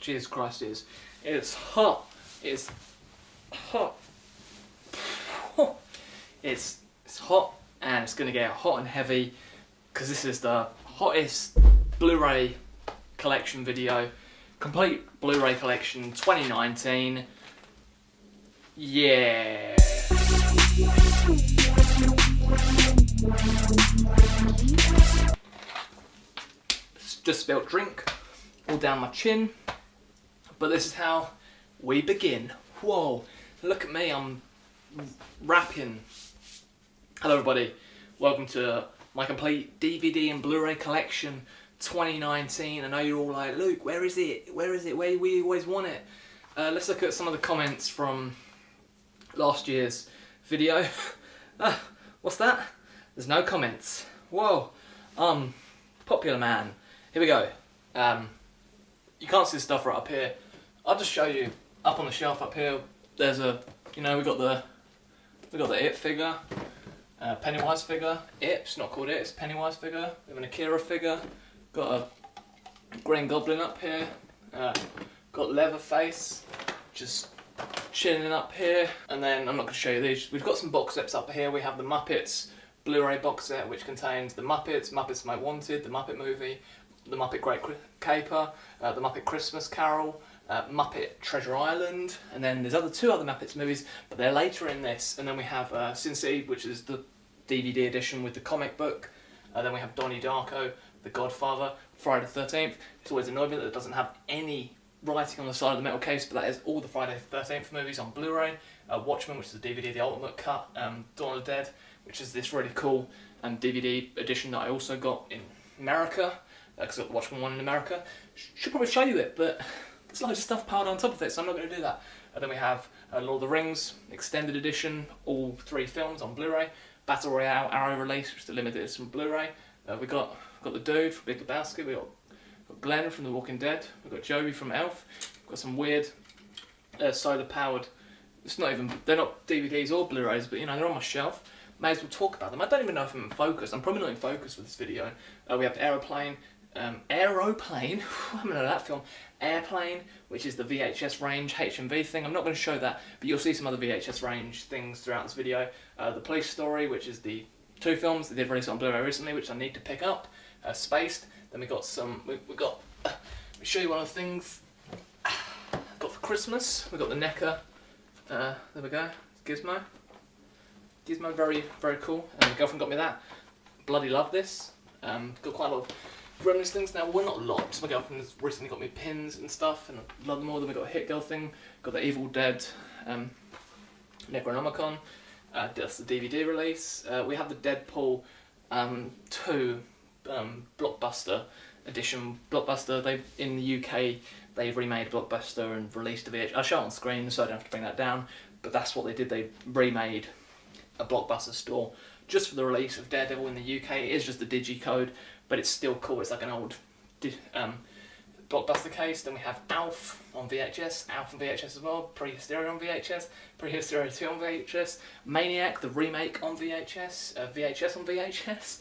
Jesus Christ, it's hot. It's hot. It's hot, and it's gonna get hot and heavy because this is the hottest Blu-ray collection video, complete Blu-ray collection 2019. Yeah. Just spilled drink all down my chin, but this is how we begin. Whoa, look at me, I'm rapping. Hello everybody, welcome to my complete DVD and Blu-ray collection 2019. I know you're all like, Luke, where is it? Where is it? Where we always want it? Let's look at some of the comments from last year's video. What's that? There's no comments. Whoa, popular man. Here we go. You can't see the stuff right up here. I'll just show you up on the shelf up here. There's a, we got the It figure, Pennywise figure. It's not called It, it's Pennywise figure. We have an Akira figure. Got a Green Goblin up here. Got Leatherface, just chilling up here. And then I'm not going to show you these. We've got some box sets up here. We have the Muppets Blu-ray box set, which contains the Muppets, Muppets Most Wanted, the Muppet Movie, the Muppet Great Caper, the Muppet Christmas Carol, Muppet Treasure Island, and then there's two other Muppets movies, but they're later in this. And then we have Sin City, which is the DVD edition with the comic book. Then we have Donnie Darko, The Godfather, Friday the 13th. It's always annoyed me that it doesn't have any writing on the side of the metal case, but that is all the Friday the 13th movies on Blu-ray. Watchmen, which is the DVD, the Ultimate Cut, Dawn of the Dead, which is this really cool DVD edition that I also got in America, because I got the Watchmen one in America. Should probably show you it, but there's loads of stuff piled on top of it, so I'm not going to do that. And then we have Lord of the Rings Extended Edition, all 3 films on Blu-ray. Battle Royale Arrow release, which is the limited edition Blu-ray. We got the Dude from Big Lebowski. We got Glenn from The Walking Dead. We've got Joey from Elf. We've got some weird solar-powered. They're not DVDs or Blu-rays, but they're on my shelf. May as well talk about them. I don't even know if I'm in focus. I'm probably not in focus for this video. We have Aeroplane. Aeroplane, I haven't heard of that film. Airplane, which is the VHS range HMV thing. I'm not going to show that, but you'll see some other VHS range things throughout this video. The Police Story, which is the 2 films they did release on Blu-ray recently, which I need to pick up. Spaced. Then we got some. We got. Let me show you one of the things I got for Christmas. We got the NECA. There we go. Gizmo. Gizmo, very very cool. And my girlfriend got me that. Bloody love this. Got quite a lot of Gremlins things now. Well, not lots. My girlfriend has recently got me pins and stuff, and I love them all. Then we got a Hit Girl thing. Got the Evil Dead Necronomicon. That's the DVD release. We have the Deadpool 2 Blockbuster edition. Blockbuster. In the UK they've remade Blockbuster and released a VHS. I'll show it on screen so I don't have to bring that down. But that's what they did. They remade a Blockbuster store just for the release of Daredevil in the UK. It is just the digicode, but it's still cool. It's like an old Blockbuster case. Then we have Alf on VHS, Alf on VHS as well, Prehysteria on VHS, Prehysteria 2 on VHS, Maniac, the remake on VHS, VHS on VHS,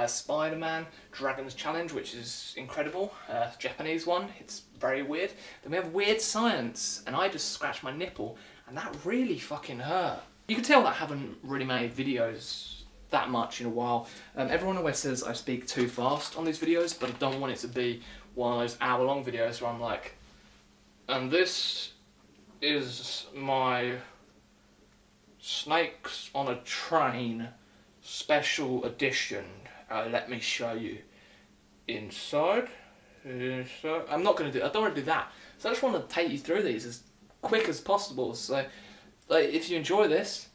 Spider-Man, Dragon's Challenge, which is incredible, Japanese one, it's very weird. Then we have Weird Science, and I just scratched my nipple, and that really fucking hurt. You can tell that I haven't really made videos that much in a while. Everyone always says I speak too fast on these videos, but I don't want it to be one of those hour-long videos where I'm like, and this is my Snakes on a Train special edition. Let me show you inside. I'm not going to do. I don't want to do that. So I just want to take you through these as quick as possible. So, if you enjoy this,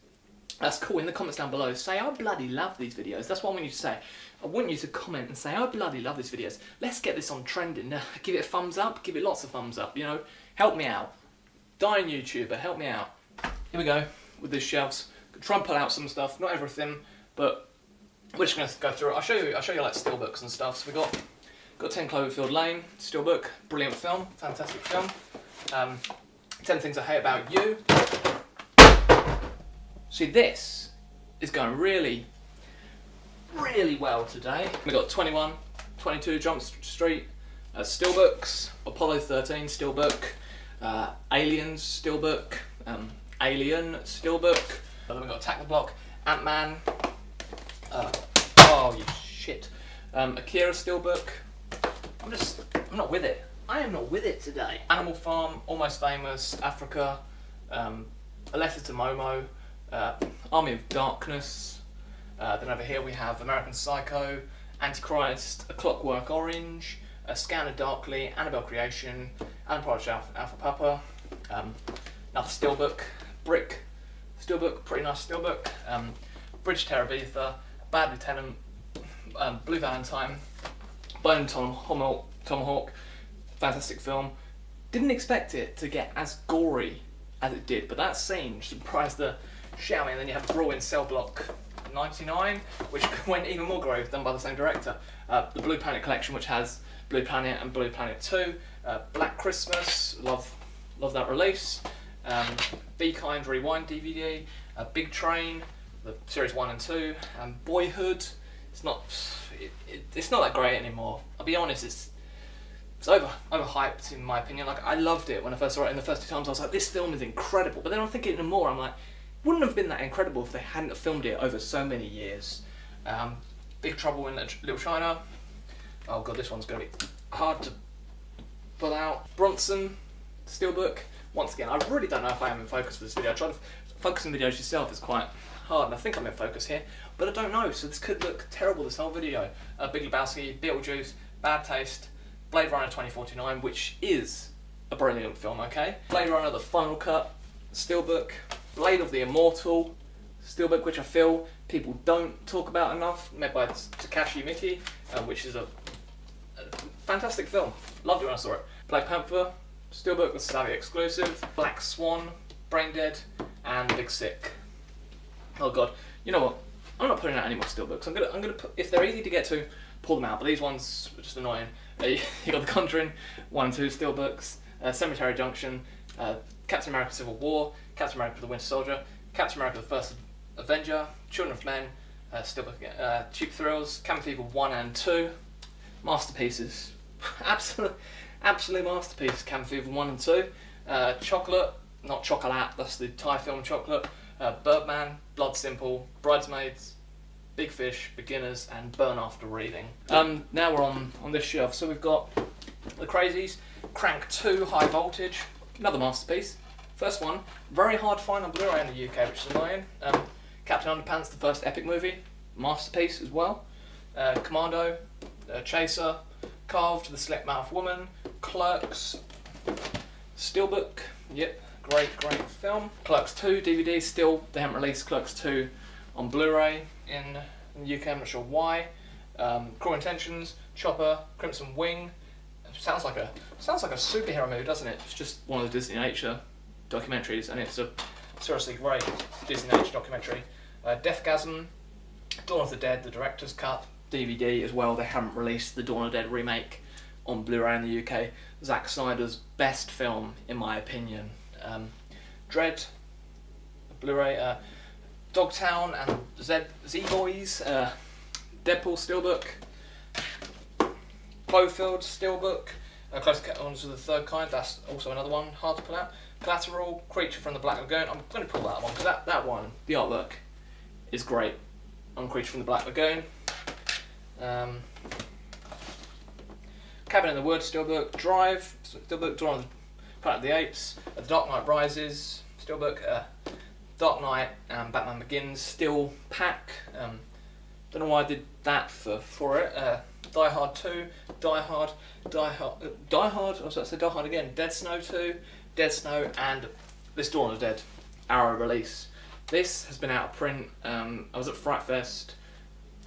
that's cool. In the comments down below, say I bloody love these videos. That's what I want you to say. I want you to comment and say I bloody love these videos. Let's get this on trending. Give it a thumbs up. Give it lots of thumbs up. Help me out. Dying YouTuber, help me out. Here we go with these shelves. Try and pull out some stuff. Not everything, but we're just gonna go through it. I'll show you like steelbooks and stuff. So we got 10 Cloverfield Lane steelbook. Brilliant film. Fantastic film. 10 Things I Hate About You. See, this is going really, really well today. We got 21, 22 Jump Street, Steelbooks, Apollo 13 Steelbook, Aliens Steelbook, Alien Steelbook. Then we've got Attack the Block, Ant-Man, oh you shit, Akira Steelbook. I'm not with it. I am not with it today. Animal Farm, Almost Famous, Africa, A Letter to Momo, Army of Darkness. Then over here we have American Psycho, Antichrist, A Clockwork Orange, Scanner Darkly, Annabelle Creation, Alan Prodigy Alpha Papa, another Steelbook, Brick Steelbook, pretty nice Steelbook, Bridge Terabitha, Bad Lieutenant, Blue Valentine, Bone Tomahawk, fantastic film. Didn't expect it to get as gory as it did, but that scene surprised the shit out of me. And then you have Brawl in Cell Block 99, which went even more gory, done by the same director. The Blue Planet Collection, which has Blue Planet and Blue Planet 2, Black Christmas, love that release, Be Kind Rewind DVD, Big Train, the series 1 and 2, Boyhood. It's not that great anymore. I'll be honest, it's overhyped in my opinion. Like, I loved it when I first saw it, and the first 2 times I was like, this film is incredible. But then I'm thinking more, I'm like, wouldn't have been that incredible if they hadn't filmed it over so many years. Big Trouble in Little China. Oh god, this one's going to be hard to pull out. Bronson Steelbook. Once again, I really don't know if I am in focus for this video. I try to focus on videos yourself is quite hard, and I think I'm in focus here, but I don't know, so this could look terrible, this whole video. Big Lebowski, Beetlejuice, Bad Taste, Blade Runner 2049, which is a brilliant film, okay? Blade Runner, The Final Cut, Steelbook, Blade of the Immortal, Steelbook, which I feel people don't talk about enough, made by Takashi Miike, which is a fantastic film. Loved it when I saw it. Black Panther, Steelbook, the Savvy exclusive, Black Swan, Brain Dead, and Big Sick. Oh god, you know what? I'm not putting out any more Steelbooks. I'm gonna put, if they're easy to get to, pull them out. But these ones are just annoying. You got The Conjuring 1 and 2 Steelbooks, Cemetery Junction, Captain America: Civil War, Captain America: The Winter Soldier, Captain America: The First Avenger, Children of Men, Steelbook again, Cheap Thrills, Cabin Fever 1 and 2, masterpieces, absolute masterpiece. Cabin Fever 1 and 2, Chocolate, not Chocolat, that's the Thai film Chocolate, Birdman, Blood Simple, Bridesmaids, Big Fish, Beginners, and Burn After Reading. Now we're on this shelf, so we've got The Crazies, Crank 2 High Voltage, another masterpiece. First one, very hard to find on Blu-ray in the UK, which is annoying. Captain Underpants, the first epic movie, masterpiece as well. Commando, Chaser, Carved, The Slick Mouth Woman, Clerks, Steelbook, yep, great film. Clerks 2 DVD, still they haven't released Clerks 2 on Blu-ray in the UK, I'm not sure why. Cruel Intentions, Chopper, Crimson Wing. Sounds like a superhero movie, doesn't it? It's just one of the Disney Nature documentaries, and it's a seriously great Disney Nature documentary. Deathgasm, Dawn of the Dead, the director's cut, DVD as well. They haven't released the Dawn of the Dead remake on Blu-ray in the UK. Zack Snyder's best film, in my opinion. Dread, Blu-ray, Dogtown and Z-Boys, Deadpool Steelbook, Cloverfield Steelbook, Close Encounters of the Third Kind, that's also another one hard to pull out. Collateral, Creature from the Black Lagoon. I'm going to pull that one because that one, the artwork is great on Creature from the Black Lagoon. Cabin in the Woods Steelbook, Drive Steelbook, Dawn of the Planet of the Apes, The Dark Knight Rises Steelbook, Dark Knight and Batman Begins still pack. Don't know why I did that for it. Die Hard 2, Die Hard, I was about to say Die Hard again, Dead Snow 2, Dead Snow, and this Dawn of the Dead Arrow release. This has been out of print. I was at Fright Fest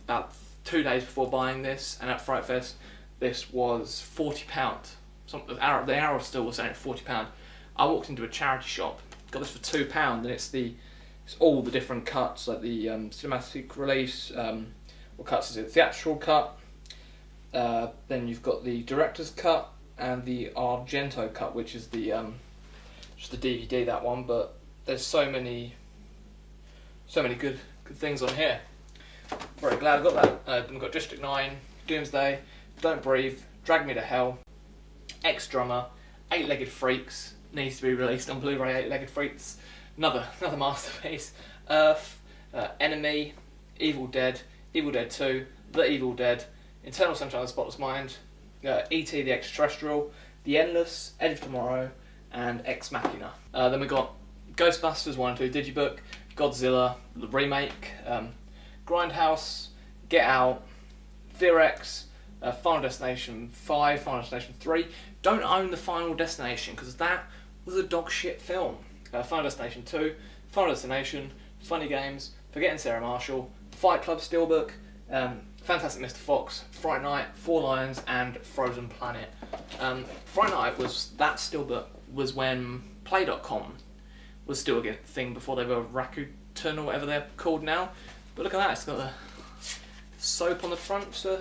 about 2 days before buying this, and at Fright Fest this was £40. The Arrow still was selling at £40. I walked into a charity shop, got this for £2, and it's all the different cuts, like the cinematic release, what cuts is it? Theatrical cut, then you've got the director's cut and the Argento cut, which is the just the DVD, that one. But there's so many good things on here. Very glad I got that. We've got District 9, Doomsday, Don't Breathe, Drag Me to Hell, Ex-Drummer, Eight-Legged Freaks, needs to be released on Blu-ray. Eight-Legged Freaks, another masterpiece. Earth, Enemy, Evil Dead 2, The Evil Dead, Eternal Sunshine of the Spotless Mind, E.T. the Extraterrestrial, The Endless, Edge of Tomorrow, and Ex Machina. Then we got Ghostbusters 1 and 2 Digibook, Godzilla, the remake, Grindhouse, Get Out, Fear X, Final Destination 5, Final Destination 3. Don't own the Final Destination because that was a dog shit film. Final Destination 2, Final Destination, Funny Games, Forgetting Sarah Marshall, Fight Club Steelbook, Fantastic Mr. Fox, Fright Night, Four Lions, and Frozen Planet. Fright Night that steelbook was when Play.com was still a thing before they were Rakuten or whatever they're called now. But look at that, it's got the soap on the front, so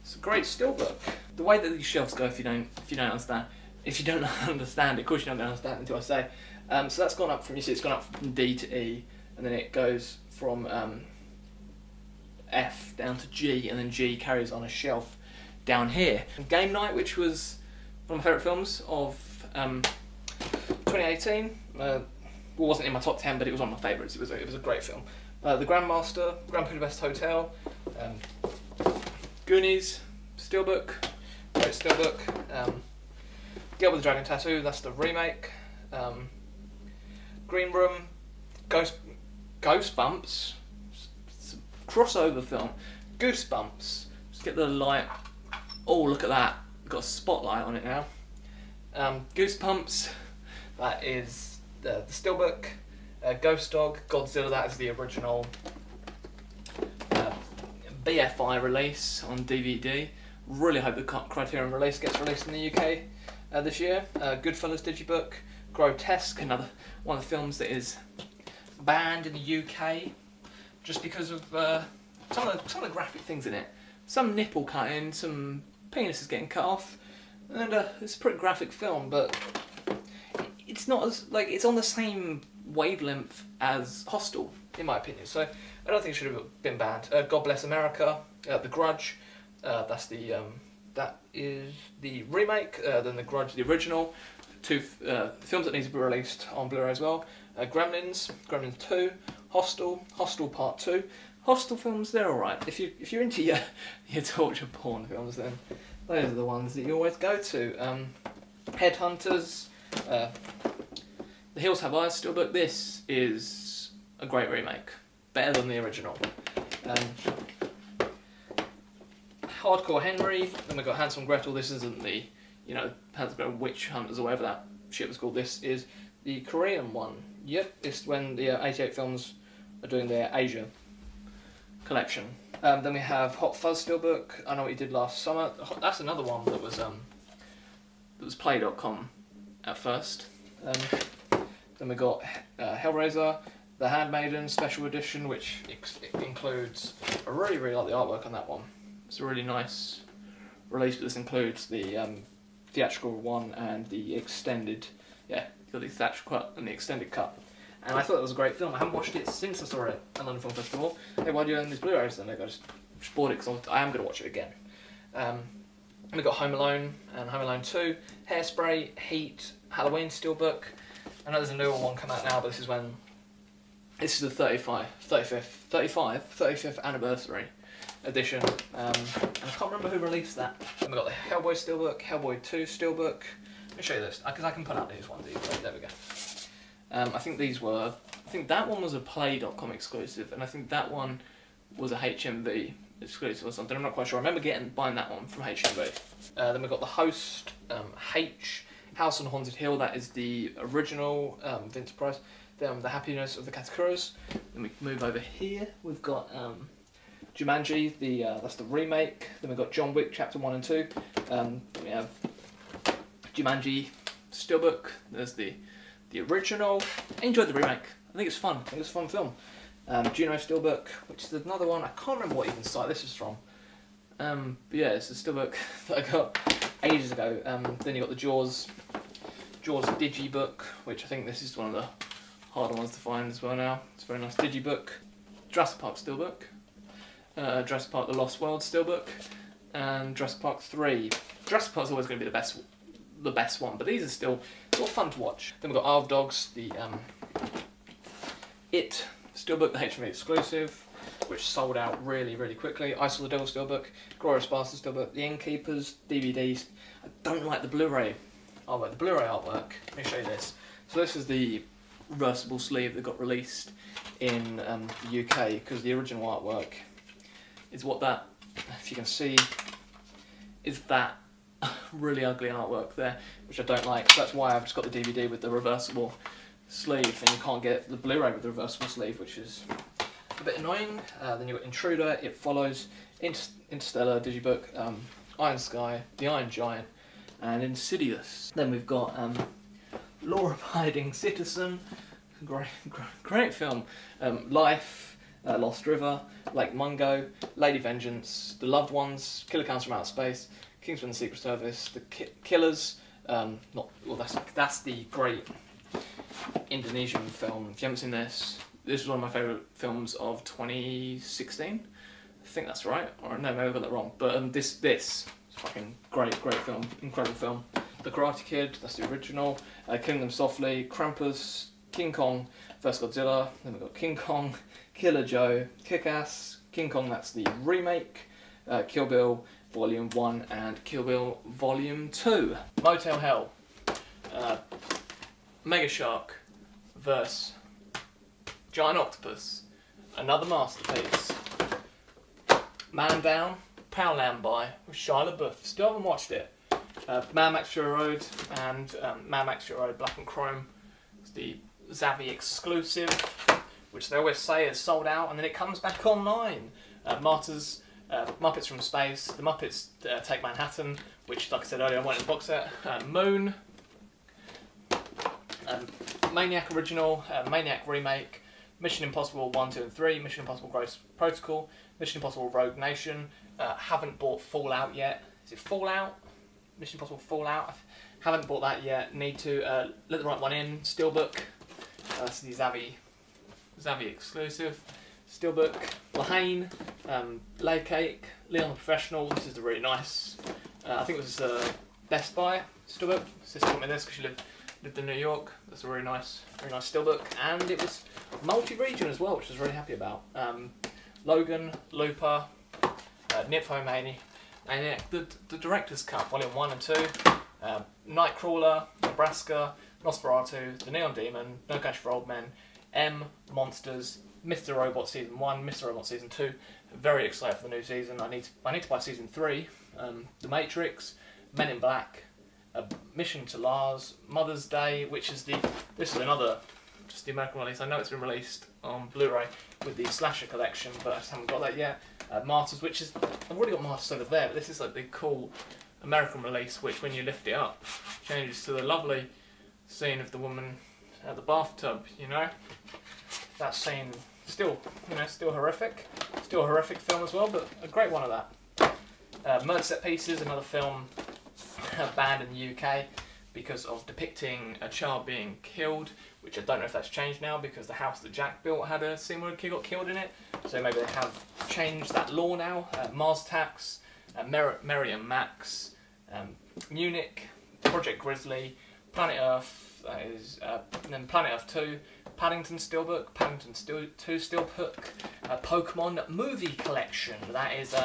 it's a great steelbook. The way that these shelves go, if you don't understand, of course you don't understand until I say. So that's gone up from, you see, it's gone up from D to E, and then it goes from F down to G, and then G carries on a shelf down here. Game Night, which was one of my favourite films of 2018. Wasn't in my top 10, but it was one of my favourites. It was a great film. The Grandmaster, Grand Budapest Hotel, Goonies, Steelbook, great Steelbook. Girl with the Dragon Tattoo, that's the remake. Green Room, Goosebumps, it's a crossover film. Goosebumps, just get the light. Oh, look at that, got a spotlight on it now. Goosebumps, that is the Steelbook. Ghost Dog, Godzilla, that is the original BFI release on DVD. Really hope the Criterion release gets released in the UK this year. Goodfellas Digibook, Grotesque, another one of the films that is banned in the UK just because of some of the graphic things in it. Some nipple cutting, some penises getting cut off, and it's a pretty graphic film, but it's not as, like, it's on the same wavelength as Hostel, in my opinion, so I don't think it should have been banned. God Bless America, The Grudge, that is the remake, then The Grudge, the original, two films that need to be released on Blu-ray as well. Gremlins 2, Hostel Part 2. Hostel films, they're alright. If you're into your torture porn films, then those are the ones that you always go to. Headhunters, The Hills Have Eyes Steelbook. This is a great remake, better than the original. Hardcore Henry, then we've got Hansel and Gretel. This isn't the, Hansel and Gretel Witch Hunters or whatever that shit was called. This is the Korean one. Yep, it's when the 88 Films are doing their Asia collection. Then we have Hot Fuzz Steelbook, I Know What You Did Last Summer. That's another one that was Play.com at first. Then we got Hellraiser, The Handmaiden Special Edition, which includes, I really like the artwork on that one. It's a really nice release, but this includes the theatrical one and the extended, you got the theatrical cut and the extended cut. And I thought it was a great film. I haven't watched it since I saw it at London Film Festival. Hey, why do you own these Blu-rays then? I just bought it because I am going to watch it again. We got Home Alone and Home Alone 2, Hairspray, Heat, Halloween Steelbook. I know there's a newer one come out now, but this is the 35th anniversary edition. And I can't remember who released that. Then we got the Hellboy Steelbook, Hellboy 2 Steelbook. Let me show you this, because I can put out these ones easily. There we go. I think that one was a Play.com exclusive, and I think that one was a HMV exclusive or something. I'm not quite sure. I remember buying that one from HMV. Then we've got the Host, House on Haunted Hill. That is the original Vince Price. Then The Happiness of the Katakuras. Then we move over here. We've got Jumanji. That's the remake. Then we've got John Wick Chapter 1 and 2. Then we have Jumanji Steelbook. There's the original. I enjoyed the remake. I think it's fun. I think it's a fun film. Juno Steelbook, which is another one. I can't remember what even site this is from. But yeah, it's a Steelbook that I got ages ago. Then you got the Jaws Digibook, which I think this is one of the harder ones to find as well now. It's a very nice Digibook. Jurassic Park Steelbook. Jurassic Park The Lost World Steelbook. And Jurassic Park 3. Jurassic Park's always going to be the best the best one, but these are still fun to watch. Then we've got Isle of Dogs, the It Steelbook, the HMV exclusive, which sold out really, really quickly. I Saw the Devil Steelbook, Glorious Bastards Steelbook, The Innkeepers, DVDs. I don't like the Blu-ray artwork. The Blu-ray artwork, let me show you this. So this is the reversible sleeve that got released in the UK, because the original artwork is what that, if you can see, is that really ugly artwork there, which I don't like. So that's why I've just got the DVD with the reversible sleeve, and you can't get the Blu-ray with the reversible sleeve, which is a bit annoying. Then you've got Intruder, It Follows, Interstellar, Digibook, Iron Sky, The Iron Giant, and Insidious. Then we've got Law-Abiding Citizen, great film, Life, Lost River, Lake Mungo, Lady Vengeance, The Loved Ones, Killer Clowns from Outer Space, Kingsman: The Secret Service, The Killers, that's the great Indonesian film. If you haven't seen this is one of my favourite films of 2016. I think that's right, or no, maybe I got that wrong. But this is fucking great film, incredible film. The Karate Kid, that's the original. Killing Them Softly, Krampus, King Kong vs Godzilla. Then we've got King Kong, Killer Joe, Kick-Ass, King Kong, that's the remake. Kill Bill Volume 1 and Kill Bill Volume 2. Motel Hell, Mega Shark vs Giant Octopus, another masterpiece. Man Down, Poundland by with Shia LaBeouf. Still haven't watched it. Mad Max Fury Road and Mad Max Fury Road Black and Chrome. It's the Zavvi exclusive, which they always say is sold out, and then it comes back online. Martyrs, Muppets from Space, The Muppets Take Manhattan, which, like I said earlier, I wanted in the box set. Moon, Maniac Original, Maniac Remake, Mission Impossible 1, 2 and 3, Mission Impossible Ghost Protocol, Mission Impossible Rogue Nation. Haven't bought Fallout yet. Is it Fallout? Mission Impossible Fallout. Haven't bought that yet. Need to let the right one in. Steelbook. That's the Zavvi exclusive. Steelbook. Lahane. Lay Cake. Leon the Professional. This is the really nice. I think it was Best Buy Steelbook. Sister got me this because she lived in New York. That's a really nice Steelbook, and it was multi-region as well, which I was really happy about. Logan, Looper, Nymphomania, and the Director's Cut, Volume 1 and 2, Nightcrawler, Nebraska, Nosferatu, The Neon Demon, No Country for Old Men, M, Monsters, Mr. Robot Season 1, Mr. Robot Season 2. Very excited for the new season. I need to buy Season 3, The Matrix, Men in Black, Mission to Mars, Mother's Day, which is this is another, just the American release. I know it's been released on Blu-ray with the Slasher collection, but I just haven't got that yet. Martyrs, which is, I've already got Martyrs over there, but this is like the cool American release, which when you lift it up, changes to the lovely scene of the woman at the bathtub, you know. That scene, still horrific. Still a horrific film as well, but a great one of that. Murder Set Pieces, another film banned in the UK because of depicting a child being killed, which I don't know if that's changed now because the house that Jack built had a scene where a kid got killed in it, so maybe they have changed that law now. Mars Attacks, Merry and Max, Munich, Project Grizzly, Planet Earth, and then Planet Earth 2, Paddington Steelbook, Paddington 2 Steelbook, Pokemon Movie Collection. That is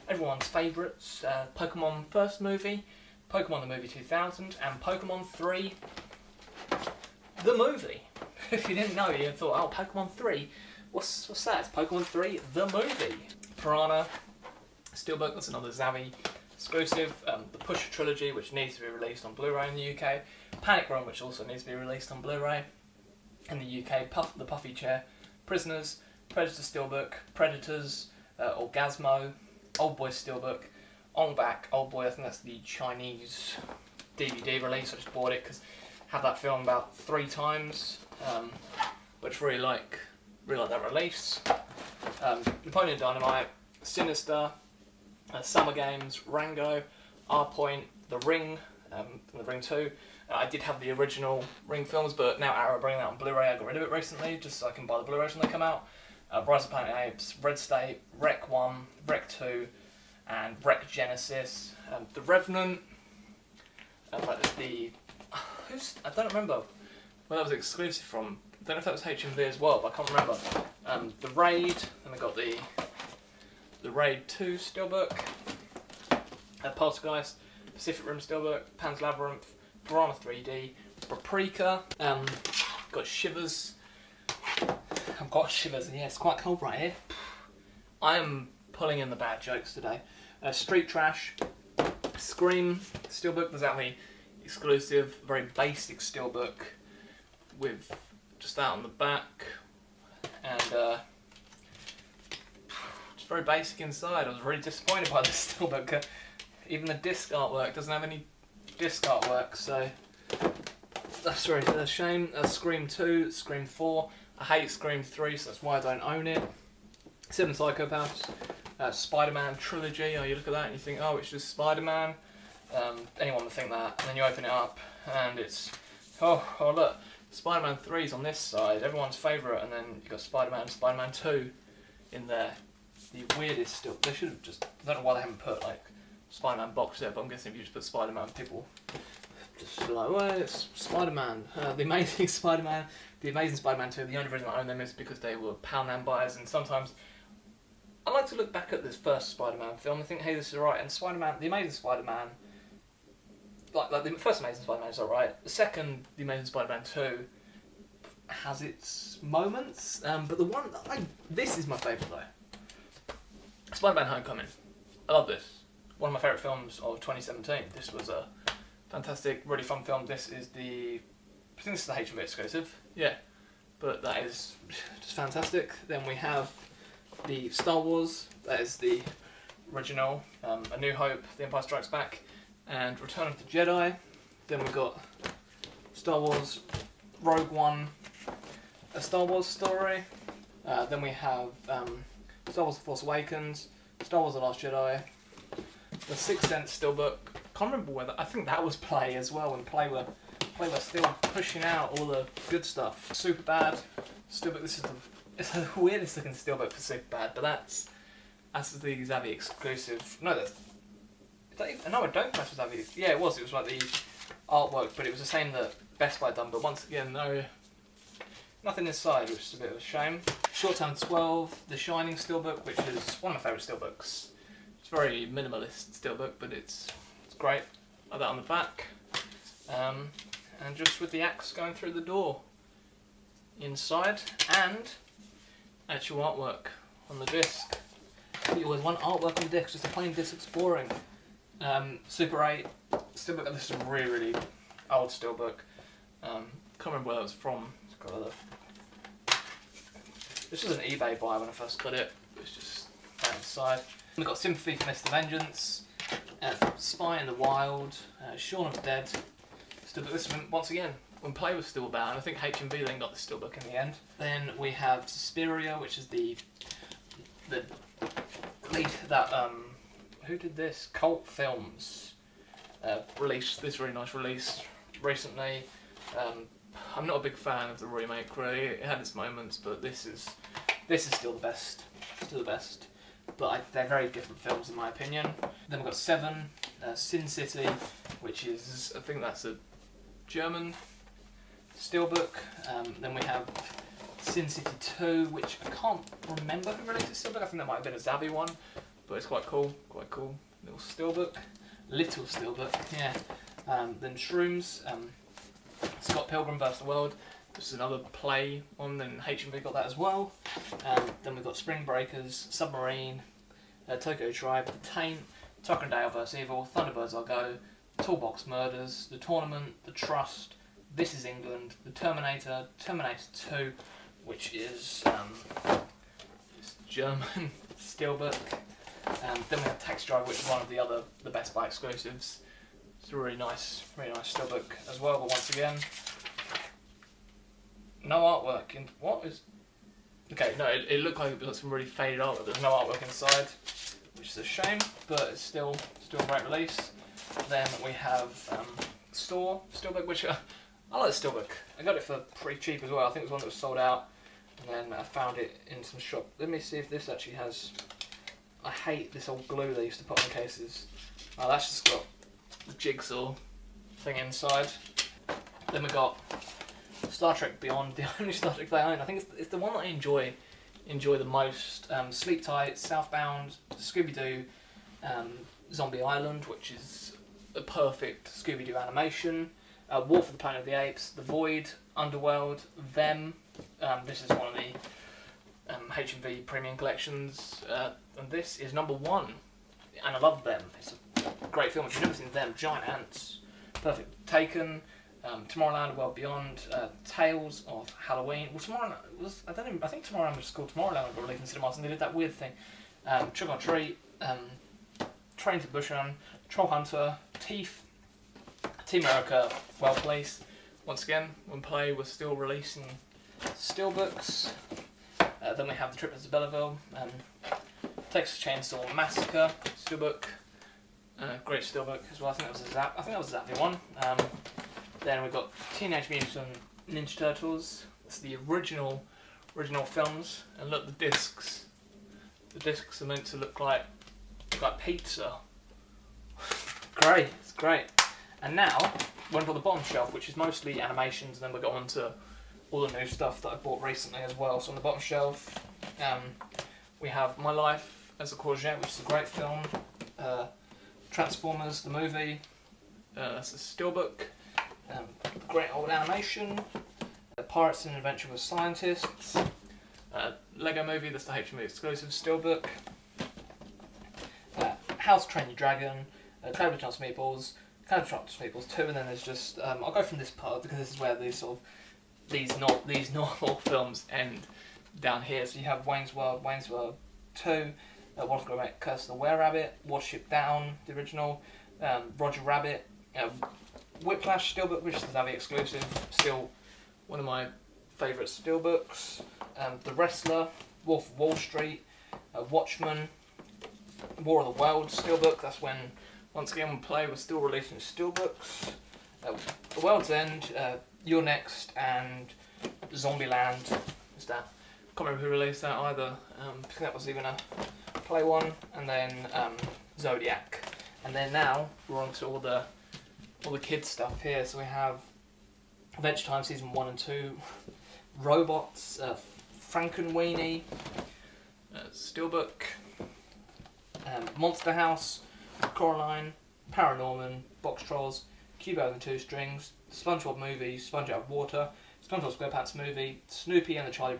everyone's favourites. Pokemon first movie, Pokemon the Movie 2000, and Pokemon 3 the movie. If you didn't know, you thought, oh, Pokemon 3, what's that? It's Pokemon 3 the movie. Piranha Steelbook, that's another Zavvi exclusive. The Pusher Trilogy, which needs to be released on Blu-ray in the UK. Panic Room, which also needs to be released on Blu-ray in the UK. The Puffy Chair, Prisoners, Predator Steelbook, Predators, Orgasmo, Old Boy Steelbook, On Back, Old Boy, I think that's the Chinese DVD release. I just bought it because I have that film about 3 times, but just really like that release. Napoleon Dynamite, Sinister, Summer Games, Rango, R-Point, The Ring, The Ring 2. I did have the original Ring films, but now Arrow are bringing that on Blu-ray. I got rid of it recently, just so I can buy the Blu-rays when they come out. Rise of Planet Apes, Red State, Rec 1, Rec 2, and Rec Genesis. The Revenant, Like I don't remember where that was exclusive from. I don't know if that was HMV as well, but I can't remember. The Raid, and I got the Raid 2 Steelbook, Poltergeist, Pacific Rim Steelbook, Pan's Labyrinth, Piranha 3D, Paprika, got Shivers. I've got Shivers, and yeah, it's quite cold right here. I am pulling in the bad jokes today. Street Trash, Scream Steelbook, there's actually exclusive, very basic Steelbook with just that on the back, and just very basic inside. I was really disappointed by this Steelbook. Even the disc artwork doesn't have any disc artwork, so that's very a shame. Scream 2, Scream 4. I hate Scream 3, so that's why I don't own it. 7 Psychopaths, Spider-Man trilogy. Oh, you look at that and you think, oh, it's just Spider-Man. Anyone would think that, and then you open it up and it's, oh look, Spider-Man 3's on this side, everyone's favourite, and then you've got Spider-Man and Spider-Man 2 in there. The weirdest still. They should have just, I don't know why they haven't put like Spider-Man box there, but I'm guessing if you just put Spider-Man, people just like, well, it's Spider-Man, the Amazing Spider-Man, the Amazing Spider-Man 2. The only reason I own them is because they were Poundland buyers, and sometimes I like to look back at this first Spider-Man film and think, hey, this is alright, and Spider-Man, the Amazing Spider-Man, like the first Amazing Spider-Man is alright, the second, the Amazing Spider-Man 2, has its moments, but the one, this is my favourite though. Spider-Man Homecoming. I love this. One of my favourite films of 2017. This was a fantastic, really fun film. This is I think this is the HMV exclusive, yeah, but that is just fantastic. Then we have the Star Wars, that is the original, A New Hope, The Empire Strikes Back, and Return of the Jedi. Then we've got Star Wars Rogue One, A Star Wars Story. Then we have Star Wars The Force Awakens, Star Wars The Last Jedi, The Sixth Sense Steelbook. Can't remember whether, I think that was Play as well, when Play were still pushing out all the good stuff. Superbad Steelbook, it's the weirdest looking Steelbook for Superbad, but that's the Xavi exclusive. No, I don't class with Xavi. Yeah, it was like the artwork, but it was the same that Best Buy done, but once again, nothing inside, which is a bit of a shame. Short Town 12, The Shining Steelbook, which is one of my favourite Steelbooks. It's very minimalist Steelbook, but it's great. Like that on the back. And just with the axe going through the door inside, and actual artwork on the disc. You always want artwork on the disc, just a plain disc looks boring. Super 8 Steelbook, this is a really, really old Steelbook. Can't remember where that was from. This was an eBay buy when I first got it. It's just down the side. We've got Sympathy for Mr. Vengeance, Spy in the Wild, Shaun of the Dead. Steelbook. This one, once again, when Play was still about, and I think HMV then got the Steelbook in the end. Then we have Suspiria, which is the lead that who did this? Cult Films released this really nice release recently. I'm not a big fan of the remake really. It had its moments, but this is still the best. Still the best. But they're very different films in my opinion. Then we've got 7, Sin City, which is, I think that's a German Steelbook. Then we have Sin City 2, which I can't remember who released the Steelbook. I think that might have been a Xavi one, but it's quite cool. Little Steelbook. Yeah. Then Shrooms, Scott Pilgrim vs. the World. This is another Play one, then HMV got that as well. Then we've got Spring Breakers, Submarine, Tokyo Tribe, The Taint, Tucker and Dale vs. Evil, Thunderbirds I'll Go, Toolbox Murders, The Tournament, The Trust, This Is England, The Terminator, Terminator 2, which is German Steelbook. Then we have Taxi Driver, which is one of the Best Buy exclusives. It's a really nice Steelbook as well, but once again, no artwork in what is. Okay, no, it looked like it was some really faded artwork. There's no artwork inside, which is a shame, but it's still a great release. Then we have Steelbook, which I like Steelbook. I got it for pretty cheap as well. I think it was one that was sold out, and then I found it in some shop. Let me see if this actually has. I hate this old glue they used to put on the cases. Oh, that's just got the jigsaw thing inside. Then we got Star Trek Beyond, the only Star Trek I own. I think it's the one that I enjoy the most. Sleep Tight, Southbound, Scooby-Doo, Zombie Island, which is a perfect Scooby-Doo animation. War for the Planet of the Apes, The Void, Underworld, Them. This is one of the H&V premium collections, and this is number 1. And I love Them. It's a great film. If you've never seen Them, giant ants, perfect. Taken, Tomorrowland, World Beyond, Tales of Halloween. Well, Tomorrowland I think Tomorrowland was called Tomorrowland. Got released in cinemas, and they did that weird thing. Trick or Treat, Train to Busan, Troll Hunter, Teeth, Team America, Well Placed. Once again, when Play was still releasing steelbooks. Then we have The Trip to Belleville, Texas Chainsaw Massacre steelbook, great steelbook as well. I think that was a Zappy one. Then we've got Teenage Mutant Ninja Turtles. It's the original films, and look, the discs. The discs are meant to look like pizza. Great, it's great. And now, we're on the bottom shelf, which is mostly animations, and then we go on to all the new stuff that I bought recently as well. So on the bottom shelf, we have My Life as a Courgette, which is a great film. Transformers, the movie. That's a steelbook. Great old animation. Pirates and Adventure with Scientists. Lego Movie, that's the HMV exclusive steelbook. How to Train Your Dragon. Cloud Chance Meatballs. Cloud Chance Meatballs 2, and then there's just I'll go from this part because this is where these normal films end down here. So you have Wayne's World 2, Wallace and Gromit, Curse of the Were-Rabbit, Watership Down, the original, Roger Rabbit, Whiplash steelbook, which is the Zavi exclusive, still one of my favourite steelbooks, The Wrestler, Wolf of Wall Street, Watchmen, War of the Worlds steelbook. That's when, once again, when Play was still releasing steelbooks. The World's End, You're Next, and Zombieland. Is that? Can't remember who released that either. I think that was even a Play one, and then Zodiac. And then now we're on to all the kids stuff here. So we have Adventure Time Season 1 and 2, Robots, Frankenweenie, steelbook, Monster House, Coraline, Paranorman, Box Trolls, Cubo and the Two Strings, SpongeBob Movie, Sponge Out of Water, SpongeBob SquarePants Movie, Snoopy and Charlie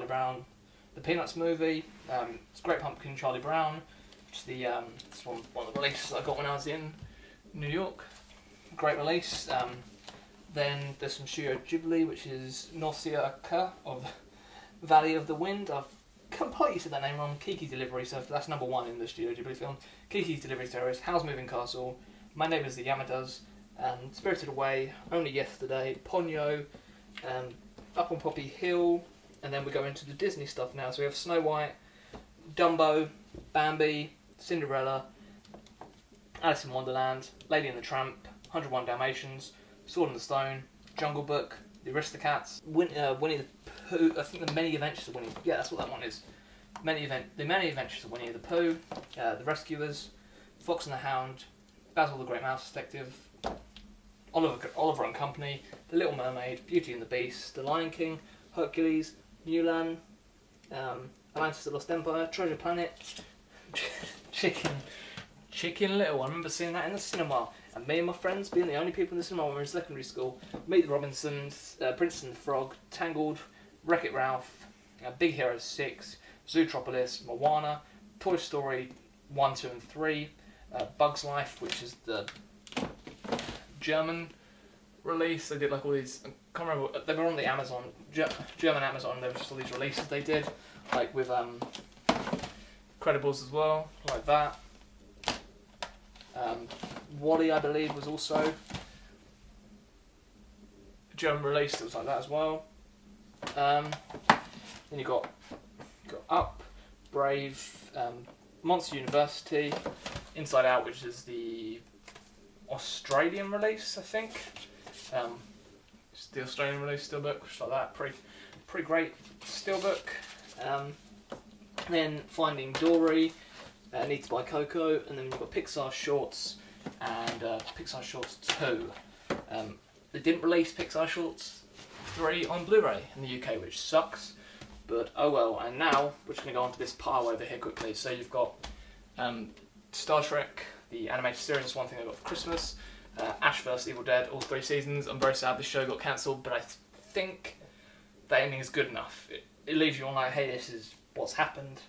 Brown, the Peanuts Movie, it's Great Pumpkin, Charlie Brown, which is it's one of the releases I got when I was in New York. Great release. Then there's some Studio Ghibli, which is Nausicaa of Valley of the Wind. I've completely said that name wrong. Kiki's Delivery, so that's number 1 in the Studio Ghibli film. Kiki's Delivery Service, Howl's Moving Castle, My Neighbours the Yamadas, Spirited Away, Only Yesterday, Ponyo, Up on Poppy Hill, and then we go into the Disney stuff now. So we have Snow White, Dumbo, Bambi, Cinderella, Alice in Wonderland, Lady and the Tramp, 101 Dalmatians, Sword in the Stone, Jungle Book, The Aristocats, Winnie the Pooh. I think the Many Adventures of Winnie. Yeah, that's what that one is. The Many Adventures of Winnie the Pooh, The Rescuers, Fox and the Hound, Basil the Great Mouse Detective, Oliver and Company, The Little Mermaid, Beauty and the Beast, The Lion King, Hercules, Mulan, Atlantis: The Lost Empire, Treasure Planet, Chicken Little. I remember seeing that in the cinema, and me and my friends being the only people in the cinema when we were in secondary school. Meet the Robinsons, Princess and the Frog, Tangled, Wreck-It Ralph, Big Hero 6, Zootropolis, Moana, Toy Story 1, 2 and 3, Bugs Life, which is the German release. They did like all these, I can't remember, they were on the Amazon, German Amazon, there were just all these releases they did, like with Credibles as well, like that. Wall-E, I believe, was also a German release that was like that as well. Then you got Up, Brave, Monster University, Inside Out, which is the Australian release, I think. It's the Australian release steelbook, which is like that, pretty great steelbook. Then Finding Dory, Need to Buy Coco, and then you've got Pixar shorts, and Pixar Shorts 2. They didn't release Pixar Shorts 3 on Blu-ray in the UK, which sucks, but oh well. And now we're just going to go on to this pile over here quickly. So you've got Star Trek, the animated series, is one thing I got for Christmas. Ash vs Evil Dead, all 3 seasons. I'm very sad this show got cancelled, but I think the ending is good enough. It leaves you on like, hey, this is what's happened.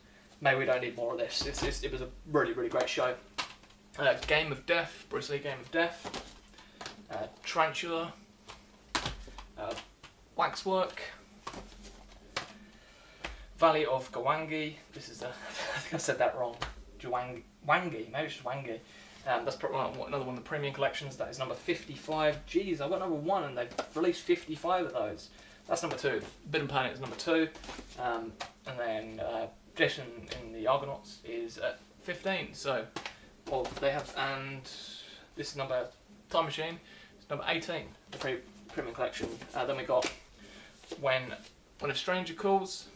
Maybe we don't need more of this. It was a really, really great show. Game of Death, Bruce Lee Game of Death. Tarantula. Waxwork. Valley of Gwangi. This is I think I said that wrong. Wangi, maybe it's just Wangi. That's probably another one of the premium collections. That is number 55. Jeez, I've got number 1 and they've released 55 of those. That's number 2. Bidden Planet is number 2. And then Jason in the Argonauts is at 15. So, well, they have, and this is number Time Machine. It's number 18. The premium collection. Then we got When a Stranger Calls.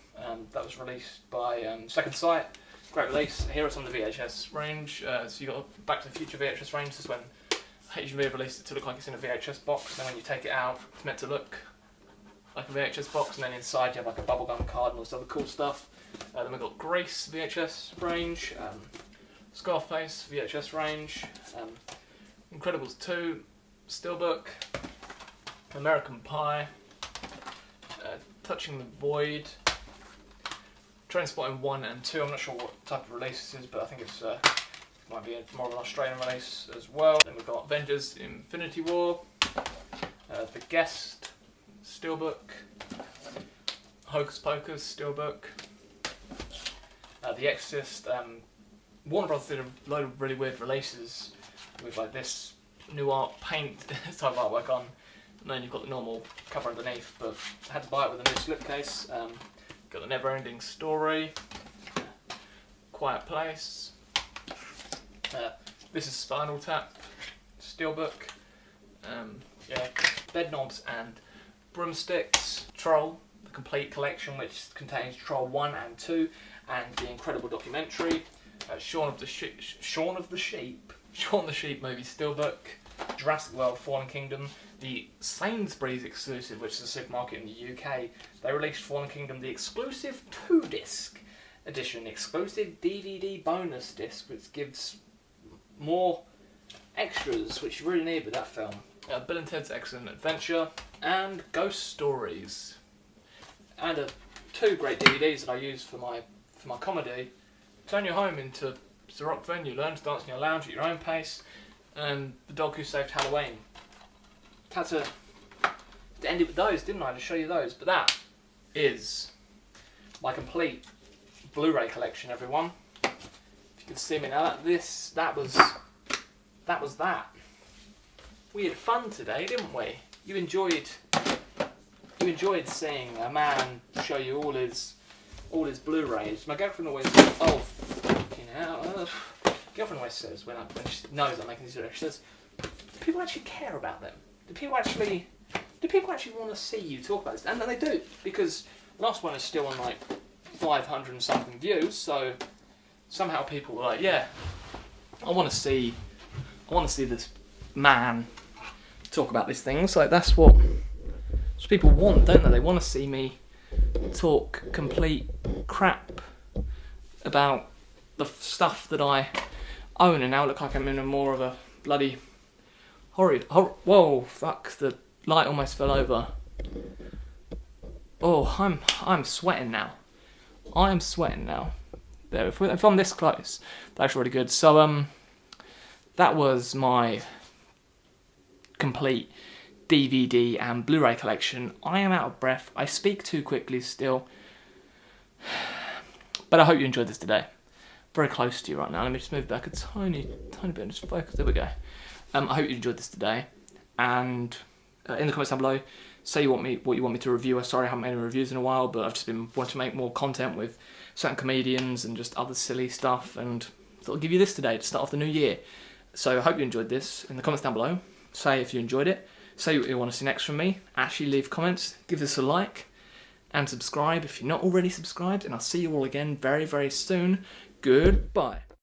That was released by Second Sight. Great release. Here it's on the VHS range. So you got Back to the Future VHS range. This is when HMV released it to look like it's in a VHS box. And then when you take it out, it's meant to look like a VHS box. And then inside you have like a bubblegum card and all this other cool stuff. Then we've got Grace VHS range. Scarface VHS range. Incredibles 2 Steelbook. American Pie. Touching the Void. Trainspotting 1 and 2, I'm not sure what type of release this is, but I think it's might be more of an Australian release as well. Then we've got Avengers Infinity War, The Guest, Steelbook, Hocus Pocus, Steelbook, The Exorcist. Warner Bros. Did a load of really weird releases with like this new art paint type of artwork on, and then you've got the normal cover underneath, but I had to buy it with a new slipcase. Got the Never Ending Story, Quiet Place, this is Spinal Tap, Steelbook, Bed Knobs and Broomsticks, Troll, the complete collection which contains Troll 1 and 2 and the incredible documentary, Shaun the Sheep movie Steelbook, Jurassic World Fallen Kingdom, the Sainsbury's exclusive, which is a supermarket in the UK. They released Fallen Kingdom, the exclusive 2-disc edition, exclusive DVD bonus disc, which gives more extras, which you really need with that film. Bill and Ted's Excellent Adventure, and Ghost Stories. And 2 great DVDs that I use for my comedy. Turn Your Home into a rock venue, learn to dance in your lounge at your own pace, and The Dog Who Saved Halloween. Had to end it with those, didn't I, to show you those. But that is my complete Blu-ray collection, everyone. If you can see me now, that was that. We had fun today, didn't we? You enjoyed seeing a man show you all his Blu-rays. My girlfriend always girlfriend always says when she knows I'm making these videos, she says, "Do people actually care about them? Do people actually want to see you talk about this?" And they do, because last one is still on like 500 and something views. So somehow people were like, "Yeah, I want to see this man talk about these things." Like that's what people want, don't they? They want to see me talk complete crap about the stuff that I own, and now look like I'm in a more of a bloody whoa, fuck, the light almost fell over. Oh, I'm sweating now. I am sweating now. There, if I'm this close, that's really good. So that was my complete DVD and Blu-ray collection. I am out of breath. I speak too quickly still. But I hope you enjoyed this today. Very close to you right now. Let me just move back a tiny bit and just focus. There we go. I hope you enjoyed this today. And in the comments down below, say what you want me to review. Sorry I haven't made any reviews in a while, but I've just been wanting to make more content with certain comedians and just other silly stuff, and thought I'd give you this today to start off the new year. So I hope you enjoyed this. In the comments down below, say if you enjoyed it. Say what you want to see next from me. Actually leave comments, give this a like, and subscribe if you're not already subscribed, and I'll see you all again very, very soon. Goodbye.